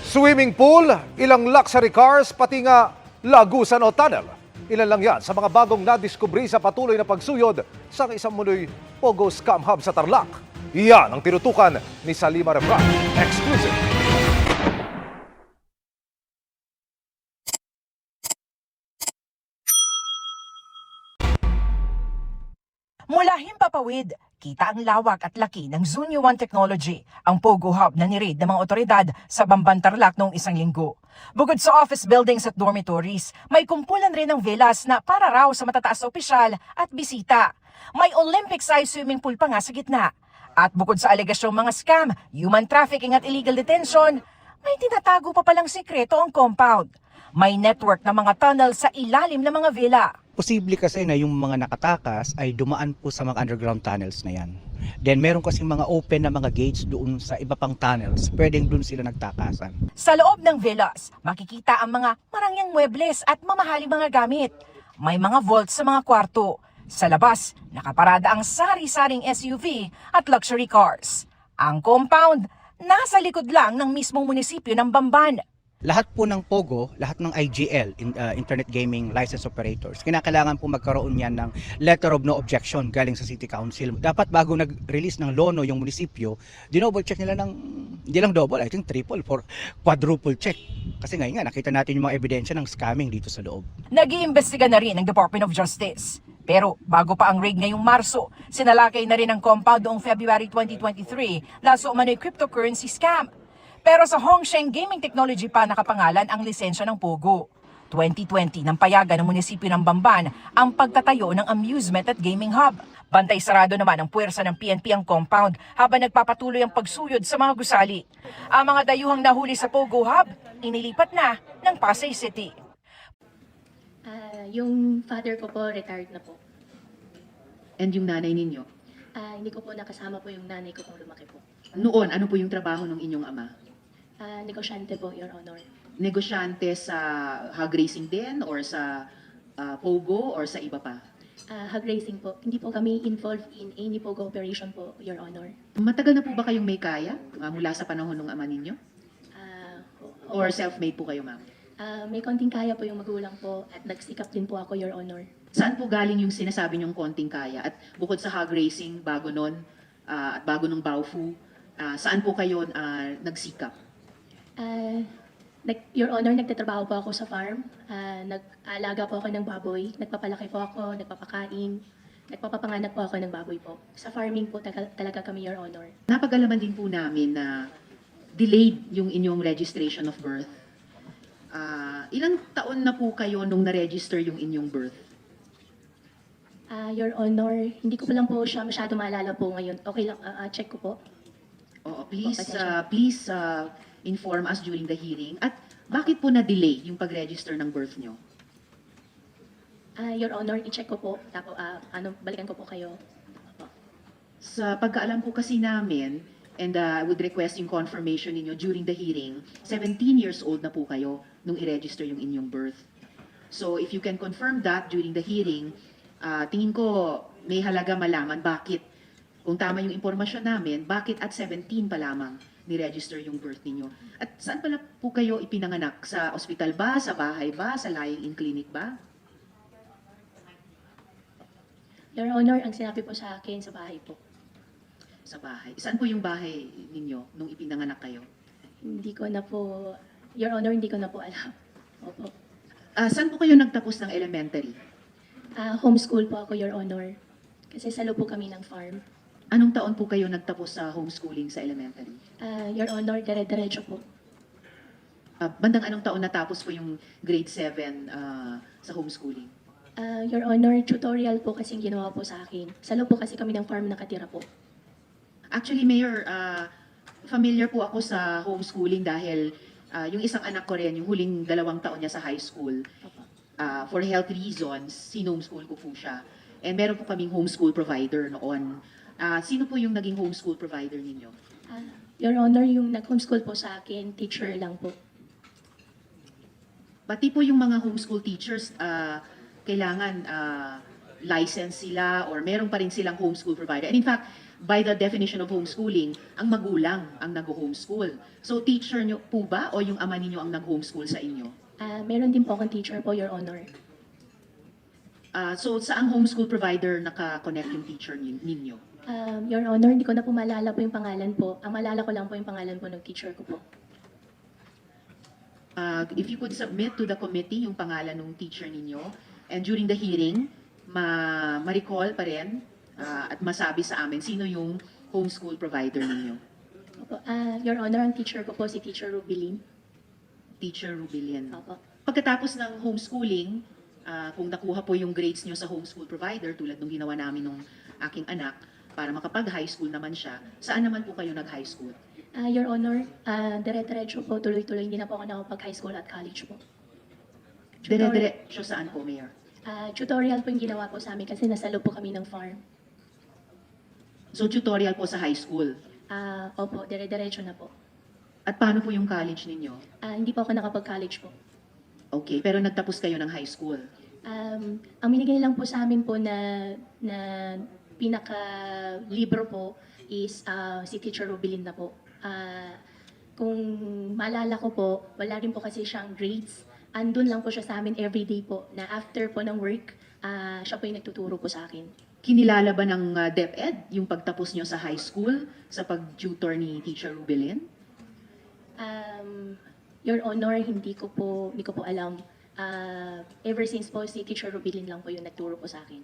Swimming pool, ilang luxury cars, pati nga lagusan o tunnel. Ilan lang yan sa mga bagong nadiskubri sa patuloy na pagsuyod sa isang munoy Pogo Scam Hub sa Tarlac. Yan ang tinutukan ni Salima Refran. Exclusive. Mula Himpapawid, kita ang lawak at laki ng Zunyo One Technology, ang Pogo Hub na niraid ng mga otoridad sa Bamban Tarlac noong isang linggo. Bukod sa office buildings at dormitories, may kumpulan rin ng villas na para raw sa matataas na opisyal at bisita. May Olympic-size swimming pool pa nga sa gitna. At bukod sa alegasyong mga scam, human trafficking at illegal detention, may tinatago pa palang sikreto ang compound. May network na mga tunnel sa ilalim ng mga villa. Posible kasi na yung mga nakatakas ay dumaan po sa mga underground tunnels na yan. Then meron kasi mga open na mga gates doon sa iba pang tunnels. Pwedeng doon sila nagtakasan. Sa loob ng villas, makikita ang mga marangyang muebles at mamahaling mga gamit. May mga vaults sa mga kwarto. Sa labas, nakaparada ang sari-saring SUV at luxury cars. Ang compound, nasa likod lang ng mismong munisipyo ng Bamban. Lahat po ng POGO, lahat ng IGL, Internet Gaming License Operators, kinakailangan po magkaroon yan ng letter of no objection galing sa City Council. Dapat bago nag-release ng lono yung munisipyo, dinoble check nila ng, hindi lang double, I think triple, for quadruple check. Kasi ngayon nga, nakita natin yung mga ebidensya ng scamming dito sa loob. Nag-iimbestiga na rin ng Department of Justice. Pero bago pa ang raid ngayong Marso, sinalakay na rin ang compound noong February 2023 laso umano'y cryptocurrency scam. Pero sa Hongsheng Gaming Technology pa nakapangalan ang lisensya ng Pogo. 2020 nang payagan ng munisipyo ng Bamban ang pagtatayo ng amusement at gaming hub. Bantay sarado naman ang puwersa ng PNP ang compound habang nagpapatuloy ang pagsuyod sa mga gusali. Ang mga dayuhang nahuli sa Pogo Hub, inilipat na ng Pasay City. Yung father ko po, retired na po. And yung nanay ninyo? Hindi ko po nakasama po yung nanay ko kung lumaki po. Noon, ano po yung trabaho ng inyong ama? Negosyante po, Your Honor. Negosyante sa hog racing din or sa Pogo or sa iba pa? Hog racing po. Hindi po kami involved in any Pogo operation po, Your Honor. Matagal na po ba kayong may kaya mula sa panahon ng ama ninyo? Or self-made po kayo, ma'am? May konting kaya po yung magulang po at nagsikap din po ako, Your Honor. Saan po galing yung sinasabi niyong konting kaya? At bukod sa hog racing, bago nun, at bago ng Baofu, saan po kayo nagsikap? Your Honor, nagtatrabaho po ako sa farm. Nag-aalaga po ako ng baboy. Nagpapalaki po ako, nagpapakain. Nagpapapanganak po ako ng baboy po. Sa farming po talaga kami, Your Honor. Napag-alaman din po namin na delayed yung inyong registration of birth. Ilang taon na po kayo nung na-register yung inyong birth? Your Honor, hindi ko pa lang po siya masyado maalala po ngayon. Okay lang, check ko po. Oo, please, Pasensya. please inform us during the hearing. At bakit po na-delay yung pag-register ng birth nyo? Your Honor, i-check ko po. Tapos, balikan ko po kayo. Opo. Sa pagkaalam po kasi namin, and I would request yung confirmation ninyo during the hearing, 17 years old na po kayo nung i-register yung inyong birth. So if you can confirm that during the hearing, tingin ko may halaga malaman bakit, kung tama yung impormasyon namin, bakit at 17 pa lamang ni-register yung birth ninyo. At saan pala po kayo ipinanganak? Sa ospital ba? Sa bahay ba? Sa lying-in clinic ba? Your Honor, ang sinabi po sa akin sa bahay po. Sa bahay. Saan po yung bahay ninyo nung ipinanganak kayo? Hindi ko na po, Your Honor, hindi ko na po alam. Opo. Saan po kayo nagtapos ng elementary? Homeschool po ako, Your Honor. Kasi salo po kami ng farm. Anong taon po kayo nagtapos sa homeschooling sa elementary? Your Honor, dire-diretso po. Bandang anong taon natapos po yung grade 7 sa homeschooling? Your Honor, tutorial po kasing ginawa po sa akin. Salo po kasi kami ng farm nakatira po. Actually, Mayor, familiar po ako sa homeschooling dahil yung isang anak ko rin, yung huling 2 taon niya sa high school, Opo. for health reasons, sinomeschool ko po siya. And meron po kaming homeschool provider noon. Sino po yung naging homeschool provider ninyo? Your Honor, yung nag-homeschool po sa akin, teacher lang po. Pati po yung mga homeschool teachers, kailangan license sila or meron pa rin silang homeschool provider. And in fact, by the definition of homeschooling, ang magulang ang nag-homeschool. So teacher nyo po ba o yung ama ninyo ang nag-homeschool sa inyo? Meron din po akong teacher po, Your Honor. So saang homeschool provider naka-connect yung teacher ninyo? Your Honor, hindi ko na po maalala po yung pangalan po. Ang maalala ko lang po yung pangalan po ng teacher ko po. If you could submit to the committee yung pangalan ng teacher ninyo, and during the hearing, ma-recall pa rin at masabi sa amin sino yung homeschool provider ninyo. Opo. Your Honor, ang teacher ko po si Teacher Rubilin. Teacher Rubilian. Opo. Pagkatapos ng homeschooling, kung nakuha po yung grades nyo sa homeschool provider, tulad nung ginawa namin nung aking anak, para makapag-high school naman siya, saan naman po kayo nag-high school? Your Honor, dire-diretso po, tuloy-tuloy, hindi na po ako nakapag-high school at college po. Dire-diretso saan po, Mayor? Tutorial po yung ginawa po sa amin kasi nasa loob po kami ng farm. So tutorial po sa high school. Opo, dire-diretso na po. At paano po yung college ninyo? Hindi po ako nakapag-college po. Okay, pero nagtapos kayo ng high school. Ang binigay lang po sa amin po na pinaka-libro po is si Teacher Rubilin na po. Kung maalala ko po, wala rin po kasi siyang grades. Andun lang po siya sa amin everyday po, na after po ng work, siya po yung nagtuturo po sa akin. Kinilala ba ng DepEd yung pagtapos nyo sa high school sa pag-tutor ni Teacher Rubilin? Your Honor, hindi ko po alam. Ever since po, si Teacher Rubilin lang po yung nagturo po sa akin.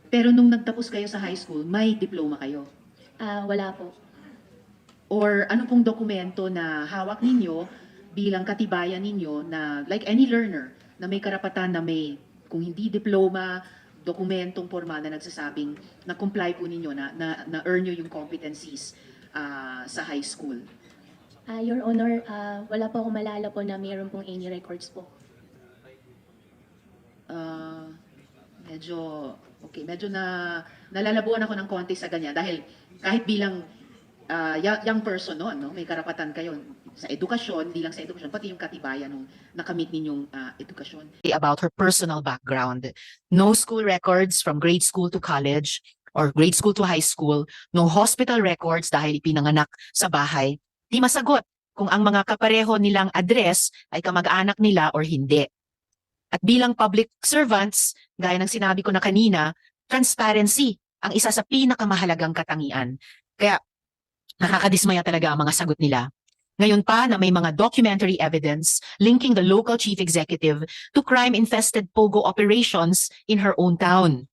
Pero nung nagtapos kayo sa high school, may diploma kayo? Wala po. Or ano pong dokumento na hawak ninyo bilang katibayan ninyo na like any learner na may karapatan na may, kung hindi diploma, dokumentong formal na nagsasabing na comply po ninyo na earn nyo yung competencies sa high school? Your Honor, wala po akong malala po na mayroon pong any records po. Medyo nalalabuan ako ng konti sa ganyan dahil kahit bilang young person no, may karapatan kayo sa edukasyon, hindi lang sa edukasyon, pati yung katibayan ng nakamit ninyong edukasyon. About her personal background. No school records from grade school to college or grade school to high school. No hospital records dahil ipinanganak sa bahay. Di masagot kung ang mga kapareho nilang address ay kamag-anak nila or hindi. At bilang public servants, gaya ng sinabi ko na kanina, transparency ang isa sa pinakamahalagang katangian. Kaya nakakadismaya talaga ang mga sagot nila. Ngayon pa na may mga documentary evidence linking the local chief executive to crime-infested POGO operations in her own town.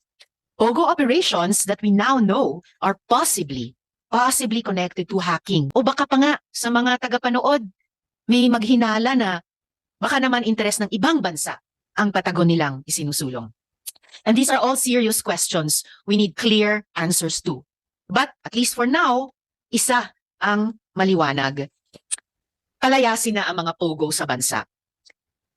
POGO operations that we now know are possibly connected to hacking. O baka pa nga sa mga tagapanood, may maghinala na baka naman interes ng ibang bansa ang patagon nilang isinusulong. And these are all serious questions we need clear answers to. But at least for now, isa ang maliwanag. Palayasin na ang mga POGO sa bansa.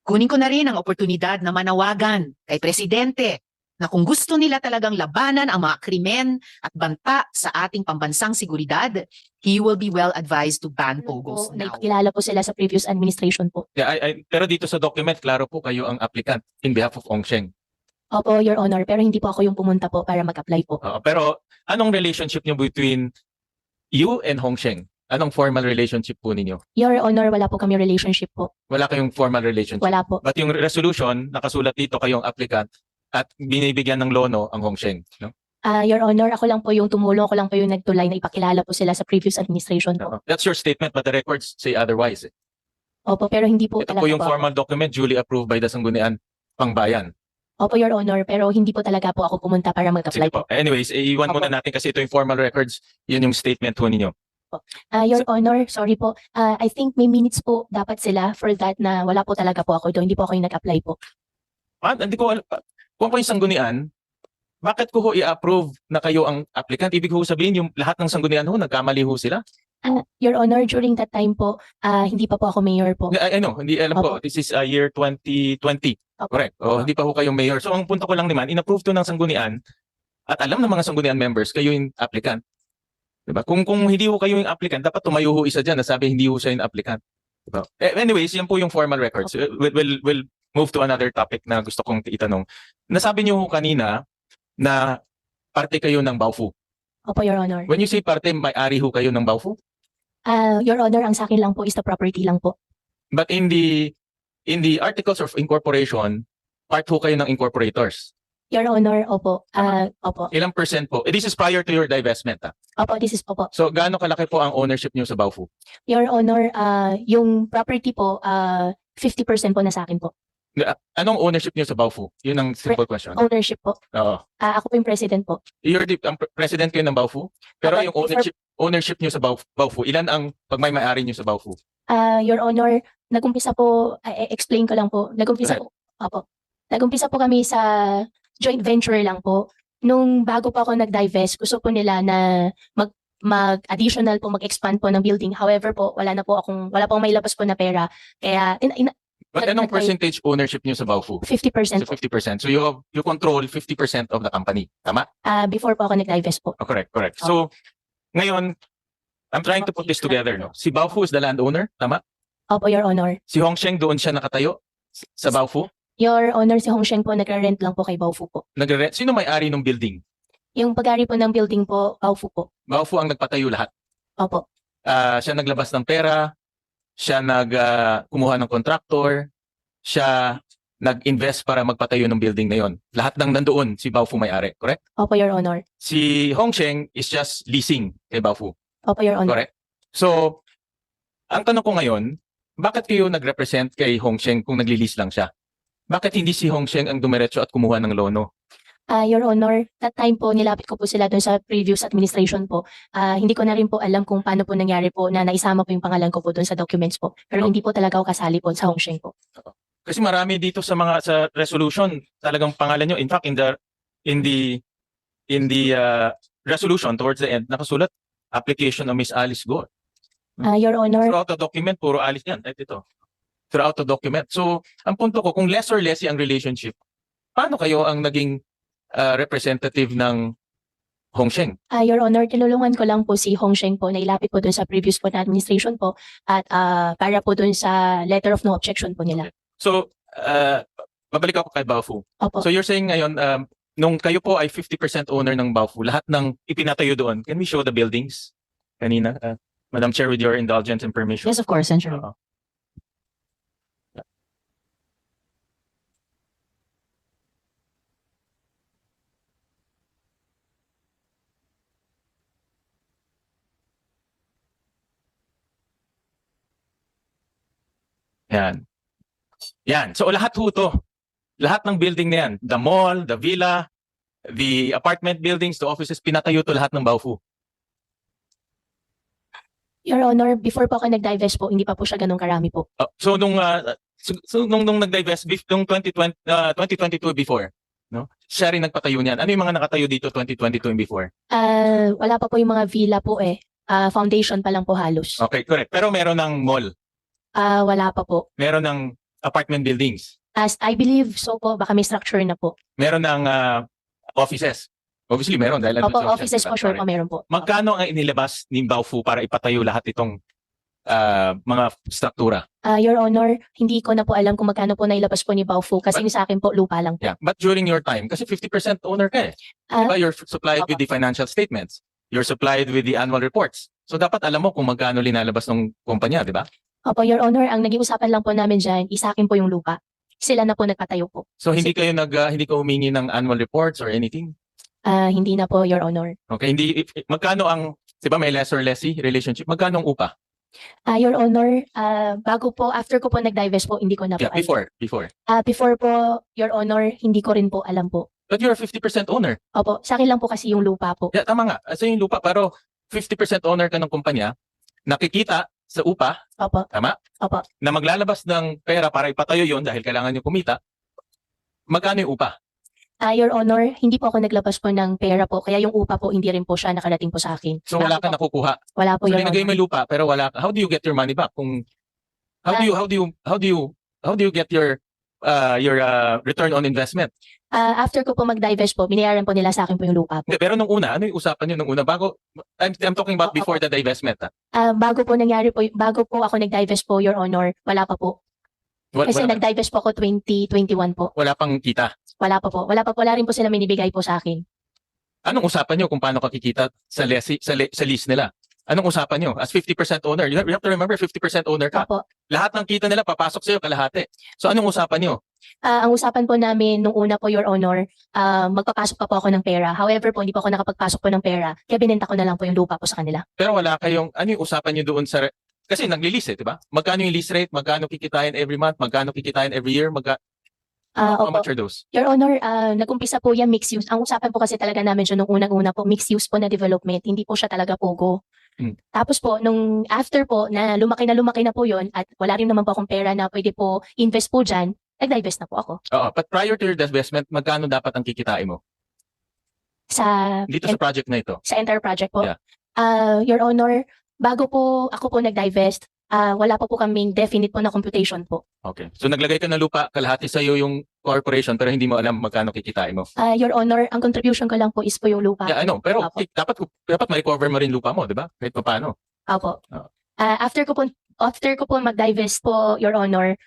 Kunin ko na rin ang oportunidad na manawagan kay Presidente na kung gusto nila talagang labanan ang mga krimen at banta sa ating pambansang seguridad, he will be well advised to ban POGOs now. Naipakilala po sila sa previous administration po. Yeah, pero dito sa document, klaro po kayo ang applicant in behalf of Ong Sheng. Opo, Your Honor, pero hindi po ako yung pumunta po para mag-apply po. Pero anong relationship niyo between you and Hong Sheng? Anong formal relationship po ninyo? Your Honor, wala po kami relationship po. Wala kayong formal relationship? Wala po. But yung resolution, nakasulat dito kayong applicant at binibigyan ng lono ang Hong Sheng. No? Your Honor, ako lang po yung tumulong, ako lang po yung nagtulay na ipakilala po sila sa previous administration po. That's your statement but the records say otherwise. Opo, pero hindi po Ito talaga po yung po formal document duly approved by the Sangguniang Pangbayan. Opo, Your Honor, pero hindi po talaga po ako pumunta para mag-apply Sige po. po. Anyways, iwan muna natin kasi ito yung formal records. Yun yung statement po ninyo. Your Honor, sorry po. I think may minutes po dapat sila for that na wala po talaga po ako doon. Hindi po ako yung nag-apply po. Hindi ko alam. Kung ako yung sanggunian, bakit ko ho i-approve na kayo ang applicant? Ibig ho sabihin yung lahat ng sanggunian ho, nagkamali ho sila? Your Honor, during that time po, hindi pa po ako mayor po. I know, hindi alam po. This is year 2020. Opo. Correct. Hindi pa ho kayong mayor. So ang punto ko lang naman, in-approve to ng sanggunian at alam ng mga sanggunian members, kayo yung applicant. Diba? Kung hindi ho kayo yung applicant, dapat tumayo ho isa dyan na sabi hindi ho siya yung applicant. Diba? Anyways, yan po yung formal records. We'll move to another topic na gusto kong itanong. Nasabi niyo ho kanina na parte kayo ng Baofu. Opo, Your Honor. When you say parte, may-ari ho kayo ng Baofu? Your Honor, ang sa akin lang po is the property lang po. But in the articles of incorporation, part ho kayo ng incorporators. Your Honor, opo. Opo. Ilang percent po? This is prior to your divestment. Opo, this is po. So, gaano kalaki po ang ownership niyo sa Baofu? Your Honor, yung property po, 50% po na sa akin po. Anong ownership niyo sa Baofu? Yun ang simple question. Ownership po. Oo. Ako po yung president po. You're the president kayo ng Baofu? Pero Opo, yung ownership niyo sa Baofu, ilan ang pagmay-ari niyo sa Baofu? Your Honor, nagumpisa po, explain ko lang po. Nagumpisa po. Opo. Nagumpisa po kami sa joint venture lang po. Nung bago pa ako nag-divest, gusto po nila na mag-additional po, mag-expand po ng building. However po, wala po akong mailabas po na pera. Kaya, But anong percentage ownership niyo sa Baofu? 50% So po. 50%. So you control 50% of the company. Tama? Before po ako nag-divest po. Oh, correct. So, ngayon, I'm trying to put this together. No? Si Baofu is the landowner. Tama? Opo, Your Honor. Si Hongsheng doon siya nakatayo sa Baofu. Your Honor, si Hongsheng po, nagre-rent lang po kay Baofu po. Sino may-ari ng building? Yung pag-ari po ng building po, Baofu po. Baofu ang nagpatayo lahat. Opo. Siya naglabas ng pera, siya kumuha ng contractor, siya nag-invest para magpatayo ng building na yon. Lahat ng nandoon, si Baofu may-ari, correct? Opo, Your Honor. Si Hongsheng is just leasing kay Baofu, Opo, Your Honor. correct? So, ang tanong ko ngayon, bakit kayo nag-represent kay Hongsheng kung nagli-lease lang siya? Bakit hindi si Hongsheng ang dumiretso at kumuha ng lono? Your Honor, that time po, nilapit ko po sila doon sa previous administration po. Hindi ko na rin po alam kung paano po nangyari po na naisama po yung pangalan ko po doon sa documents po. Pero hindi po talaga ako kasali po sa Hongsheng po. Kasi marami dito sa resolution, talagang pangalan nyo. In fact, in the resolution towards the end, nakasulat application of Miss Alice Go. Your Honor, Throughout the document, puro Alice yan. Ito. Throughout the document. So, ang punto ko, kung less or less ang relationship, paano kayo ang naging representative ng Hongsheng? Your Honor, tinulungan ko lang po si Hongsheng po na ilapit po doon sa previous po na administration po at para po doon sa letter of no objection po nila. So, babalik ako kay Baofu. Opo. So, you're saying ngayon, nung kayo po ay 50% owner ng Baofu, lahat ng ipinatayo doon, can we show the buildings? Kanina, Madam Chair, with your indulgence and permission. Yes, of course, Senator. Oo. Yan. Yan. So lahat ho to. Lahat ng building na yan. The mall, the villa, the apartment buildings, the offices, pinatayo to lahat ng Baofu. Your Honor, before po ako nag-divest po, hindi pa po siya ganun karami po. So nung nag-divest nung 2022 before, no? Siya rin nagpatayo niyan. Ano yung mga nakatayo dito 2022 and before? Wala pa po yung mga villa po eh. Foundation pa lang po halos. Okay, correct. Pero meron ng mall, Wala pa po. meron ng apartment buildings, As I believe so po, baka may structure na po. meron ng offices. Obviously meron dahil Opo, andun sa offices po, sure po, meron po. Magkano ang inilabas ni Baofu para ipatayo lahat itong mga struktura? Your Honor, hindi ko na po alam kung magkano po nailabas po ni Baofu kasi yung sa akin po lupa lang po. Yeah, but during your time, kasi 50% owner ka eh. Diba? You're supplied with the financial statements. You're supplied with the annual reports. So dapat alam mo kung magkano linalabas ng kumpanya, di ba? Opo, Your Honor, ang naging usapan lang po namin dyan, isa akin po yung lupa. Sila na po nagpatayo po. So hindi kayo hindi ka humingi ng annual reports or anything? Hindi na po, Your Honor. Okay, magkano ang, di ba may lessor lessee relationship? Magkano ang upa? Your Honor, bago po, after ko po nag-divest po, hindi ko na po Yeah, before. Before po, Your Honor, hindi ko rin po alam po. But you're a 50% owner. Opo, sa akin lang po kasi yung lupa po. Yeah, tama nga. Sa yung lupa, pero 50% owner ka ng kumpanya, nakikita sa upa, Opo, tama? opo. Na maglalabas ng pera para ipatayo yon dahil kailangan nyo kumita, magkano yung upa? Your Honor, hindi po ako naglabas po ng pera po, kaya yung upa po, hindi rin po siya nakarating po sa akin. So wala ka nakukuha. Wala po, So Your linagay mo Honor. yung lupa pero wala ka. How do you get your money back? Kung how do you get your return on investment? After ko po mag-divest po, binayaran po nila sa akin po yung lupa po. Hindi, pero nung una, ano yung usapan nyo nung una? I'm talking about before the divestment. Bago po ako nag-divest po, Your Honor, wala pa po. Kasi nag-divest po ako 2021 po. Wala pang kita. Wala pa po. Wala rin po sila minibigay po sa akin. Anong usapan nyo kung paano kakikita sa lease nila? Anong usapan nyo? As 50% owner, you have to remember 50% owner ka. Opo. Lahat ng kita nila papasok sa'yo kalahati. So anong usapan nyo? Ang usapan po namin nung una po, Your Honor, magpapasok pa po ako ng pera. However po, hindi po ako nakapagpasok po ng pera. Kaya binenta ko na lang po yung lupa po sa kanila. Pero wala kayong, ano yung usapan nyo doon sa, kasi nagli-lease di ba? Magkano yung lease rate? Magkano kikitain every month? Magkano kikitain every year? How Opo. much are those? Your Honor, nag-umpisa po yan mixed use. Ang usapan po kasi talaga namin siya nung unang-una po, mixed use po na development. Hindi po siya talaga pogo. Tapos po, nung after po, na lumaki na po yon at wala rin naman po akong pera na pwede po invest po dyan, nag-divest na po ako. Oo, but prior to your divestment, magkano dapat ang kikitain mo? Sa Dito sa project na ito. sa entire project po. Yeah. Your Honor, bago po ako po nag-divest, wala po kaming definite po na computation po. Okay. So naglagay ka ng lupa, kalahati sa'yo yung corporation, pero hindi mo alam magkano kikitain mo. Your Honor, ang contribution ko lang po is po yung lupa. Yeah, I know. Pero Opo. dapat ma-recover mo rin lupa mo, di ba? Kahit pa paano. Opo. Oo. After ko po mag-divest po, Your Honor,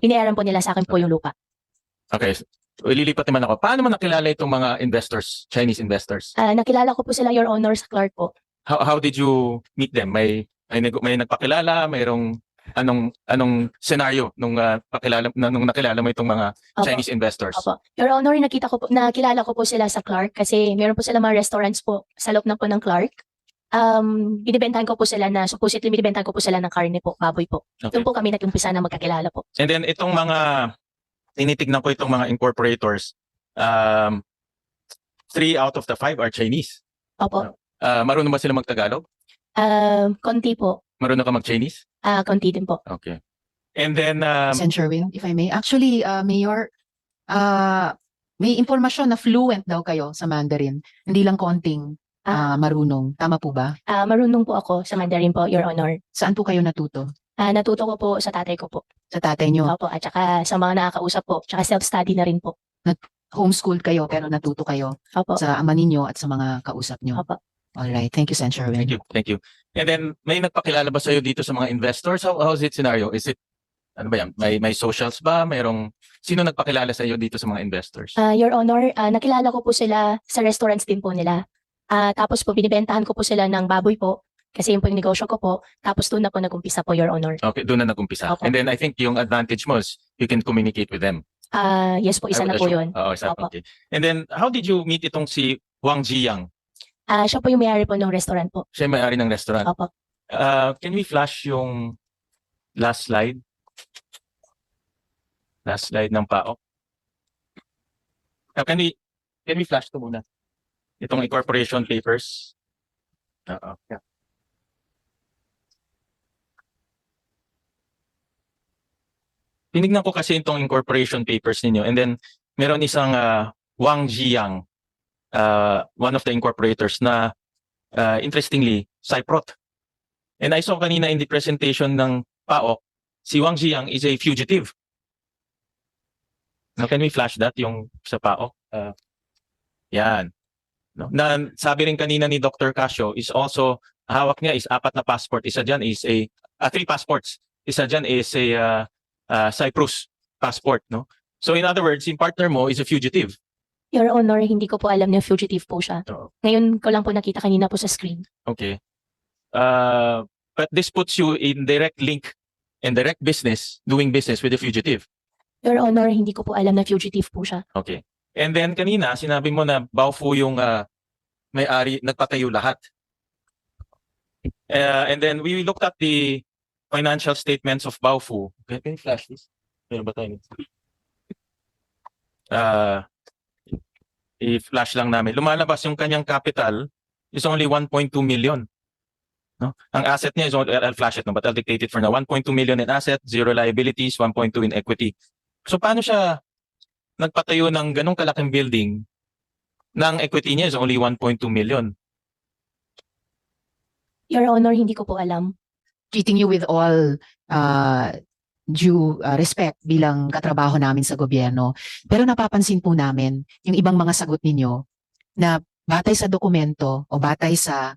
binayaran po nila sa akin po yung lupa. Okay. So, ililipat naman ako. Paano mo nakilala itong mga investors, Chinese investors? Nakilala ko po sila, Your Honor, sa Clark po. How did you meet them? May nagpakilala, mayroong anong scenario nung nakilala mo itong mga Opo. Chinese investors? Opo. Your Honor, nakilala ko po sila sa Clark kasi meron po sila mga restaurants po sa loob na po ng Clark. Binibentahan ko po sila supposedly binibentahan ko po sila ng karne po, baboy po. Okay. Doon po kami nag-umpisa na magkakilala po. And then itong tinitignan ko itong mga incorporators, 3 out of the 5 are Chinese. Opo. Marunong ba sila mag-Tagalog? Konti po. Marunong ka mag-Chinese? Konti din po. Okay. And then, Sen. Sherwin, if I may. Actually, Mayor, may impormasyon na fluent daw kayo sa Mandarin. Hindi lang konting marunong. Tama po ba? Marunong po ako sa Mandarin po, Your Honor. Saan po kayo natuto? Natuto ko po sa tatay ko po. Sa tatay nyo? Opo, at saka sa mga nakakausap po. Tsaka self-study na rin po. Homeschooled kayo pero natuto kayo Opo. sa ama ninyo at sa mga kausap nyo? Opo. Alright. Thank you, Sen. Sherwin. thank you. And then, may nagpakilala ba sa'yo dito sa mga investors? How's it scenario? Is it, ano ba yan? May socials ba? Sino nagpakilala sa'yo dito sa mga investors? Your Honor, nakilala ko po sila sa restaurants din po nila. Tapos po, binibentahan ko po sila ng baboy po. Kasi yun po yung negosyo ko po. Tapos doon na po nag-umpisa po, Your Honor. Okay, doon na nag-umpisa. Opo. And then, I think yung advantage mo is you can communicate with them. Yes po, isa I would na po assume. yun. Oo, isa. Opo. Okay. And then, how did you meet itong si Wang Jiyang? Siya po yung may-ari po ng restaurant po. Siya yung may-ari ng restaurant. Opo. Can we flash yung last slide? Last slide ng PAOK. Can we flash to muna? Itong incorporation papers. Yeah. Tinignan ko kasi itong incorporation papers ninyo and then meron isang Wang Jiyang, one of the incorporators na interestingly, Cyprot. And I saw kanina in the presentation ng PAOK, si Wang Jiyang is a fugitive. Now, can we flash that yung sa PAOK? Yan. No? Na sabi rin kanina ni Dr. Casio is also, hawak niya is 4 na passport. Isa dyan is 3 passports. Isa dyan is a Cyprus passport. No? So in other words, yung partner mo is a fugitive. Your Honor, hindi ko po alam na fugitive po siya. Oo. Ngayon ko lang po nakita kanina po sa screen. Okay. But this puts you in direct link and direct business, doing business with a fugitive. Your Honor, hindi ko po alam na fugitive po siya. Okay. And then kanina, sinabi mo na Baofu yung may-ari, nagpatayo lahat. And then we looked at the financial statements of Baofu. Okay, can you flash this? Meron ba tayo? I-flash lang namin. Lumalabas yung kanyang capital is only 1.2 million. No? Ang asset niya is, I'll flash it, no, but I'll dictate it for now. 1.2 million in asset, 0 liabilities, 1.2 in equity. So paano siya nagpatayo ng ganong kalaking building na ang equity niya is only 1.2 million? Your Honor, hindi ko po alam. Treating you with all due respect bilang katrabaho namin sa gobyerno. Pero napapansin po namin yung ibang mga sagot ninyo na batay sa dokumento o batay sa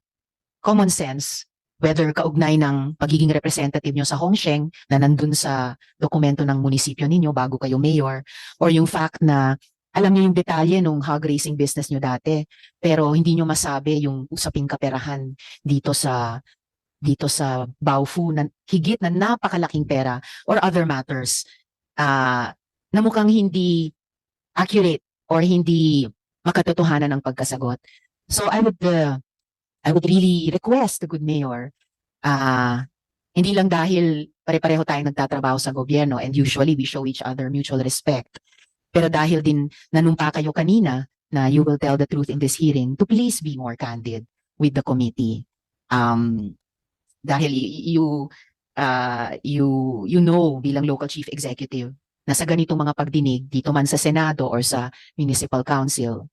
common sense, whether kaugnay ng pagiging representative nyo sa Hongsheng na nandun sa dokumento ng munisipyo ninyo bago kayo mayor, or yung fact na alam niyo yung detalye nung hog racing business niyo dati, pero hindi niyo masabi yung usaping kaperahan dito sa Baofu na higit na napakalaking pera or other matters na mukhang hindi accurate or hindi makatotohanan ng pagkasagot. So I would really request the good mayor, hindi lang dahil pare-pareho tayong nagtatrabaho sa gobyerno and usually we show each other mutual respect, pero dahil din nanumpa kayo kanina na you will tell the truth in this hearing, to please be more candid with the committee. Dahil you know bilang local chief executive na sa ganitong mga pagdinig dito man sa Senado or sa Municipal Council,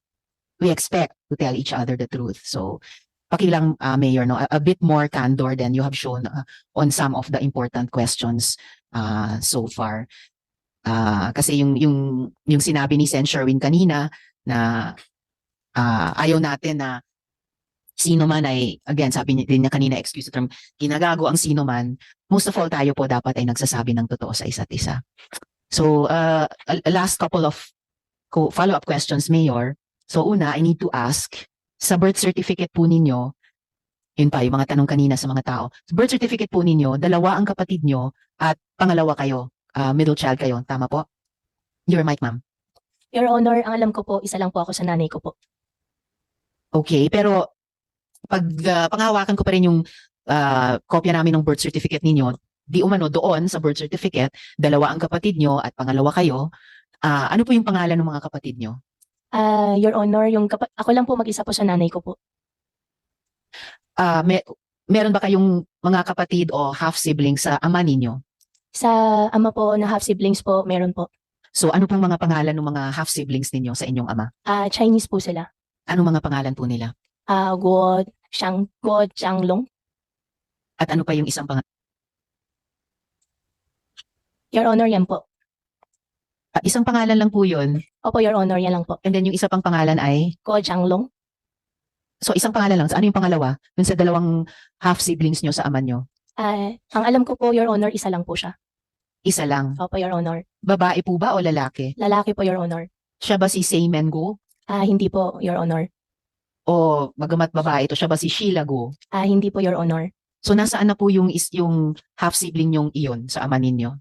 we expect to tell each other the truth. So pakilang Mayor, no, a bit more candor than you have shown on some of the important questions so far. Kasi yung sinabi ni Sen. Sherwin kanina na ayaw natin na sino man ay, again, sabi din niya kanina, excuse the term, ginagago ang sino man, most of all tayo po dapat ay nagsasabi ng totoo sa isa't isa. So, a last couple of follow-up questions, Mayor. So, una, I need to ask, sa birth certificate po ninyo, yun pa, yung mga tanong kanina sa mga tao, sa birth certificate po ninyo, dalawa ang kapatid nyo at pangalawa kayo, middle child kayo, tama po? Your mic, ma'am. Your Honor, ang alam ko po, isa lang po ako sa nanay ko po. Okay, pero pag panghawakan ko pa rin yung kopya namin ng birth certificate ninyo, di umano doon sa birth certificate, dalawa ang kapatid nyo at pangalawa kayo, ano po yung pangalan ng mga kapatid nyo? Your Honor, ako lang po mag-isa po sa nanay ko po. Meron ba kayong mga kapatid o half-siblings sa ama ninyo? Sa ama po na half-siblings po, meron po. So ano pong mga pangalan ng mga half-siblings ninyo sa inyong ama? Chinese po sila. Anong mga pangalan po nila? Guo Xianglong. At ano pa yung isang pangalan? Your Honor, yan po. Isang pangalan lang po yun. Opo, Your Honor, yan lang po. And then yung isa pang pangalan ay? Guo Xianglong. So isang pangalan lang. So ano yung pangalawa? Dun sa dalawang half-siblings nyo sa ama nyo? Ang alam ko po, Your Honor, isa lang po siya. Isa lang. Opo, Your Honor. Babae po ba o lalaki? Lalaki po, Your Honor. Siya ba si Seymen Go? Hindi po, Your Honor. O magamat babae ito, siya ba si Sheila Go? Hindi po, Your Honor. So nasaan na po yung half-sibling yung iyon sa ama ninyo?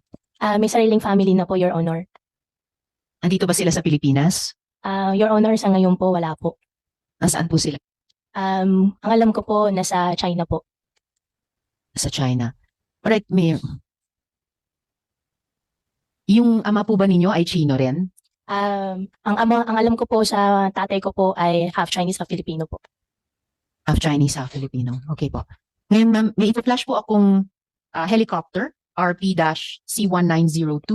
May sariling family na po, Your Honor. Andito ba sila sa Pilipinas? Your Honor, sa ngayon po, wala po. Nasaan po sila? Ang alam ko po, nasa China po. Sa China. Alright, Mayor. Yung ama po ba ninyo ay Chino rin? Ang alam ko po sa tatay ko po ay half Chinese, half Filipino po. Half Chinese, half Filipino. Okay po. Ngayon, ma'am, may ito-flash po akong helicopter, RP-C1902,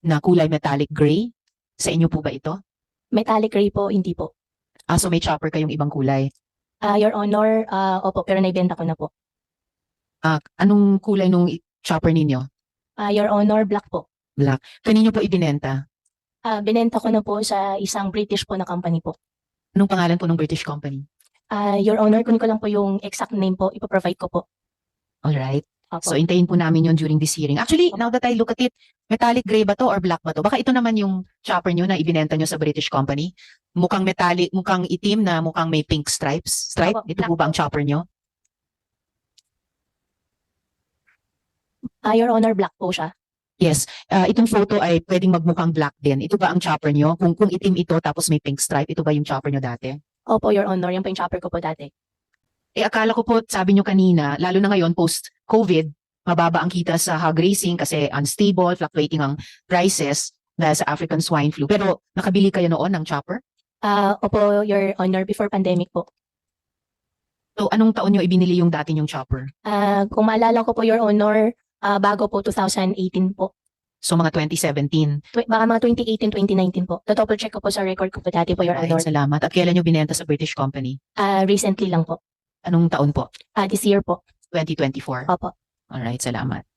na kulay metallic gray. Sa inyo po ba ito? Metallic gray po, hindi po. So may chopper kayong ibang kulay. Your Honor, opo, pero naibenta ko na po. Anong kulay nung chopper ninyo? Your Honor, black po. Black. Kanino po ibinenta? Binenta ko na po sa isang British po na company po. Anong pangalan po ng British company? Your Honor, kunin ko lang po yung exact name po, ipoprovide ko po. Alright. Opo. So intayin po namin yun during this hearing. Actually, now that I look at it, metallic gray ba to or black ba to? Baka ito naman yung chopper nyo na ibinenta nyo sa British company. Mukhang metallic, mukhang itim na mukhang may pink stripes. Stripe? Opo, Ito po ba ang chopper nyo? Your Honor, black po siya. Yes. Itong photo ay pwedeng magmukhang black din. Ito ba ang chopper nyo? Kung itim ito tapos may pink stripe, ito ba yung chopper nyo dati? Opo, Your Honor, yan po yung chopper ko po dati. Akala ko po, sabi nyo kanina, lalo na ngayon post-COVID, mababa ang kita sa hog racing kasi unstable, fluctuating ang prices dahil sa African swine flu. Pero nakabili kayo noon ng chopper? Opo, Your Honor, before pandemic po. So anong taon nyo ibinili yung dati yung chopper? Kung maalala ko po, Your Honor, bago po 2018 po. So mga 2017. Baka mga 2018, 2019 po. To-double check ko po sa record ko po dati po, Your Ay, Honor. salamat. At kailan nyo binenta sa British company? Recently lang po. Anong taon po? This year po. 2024. Opo. Alright, salamat.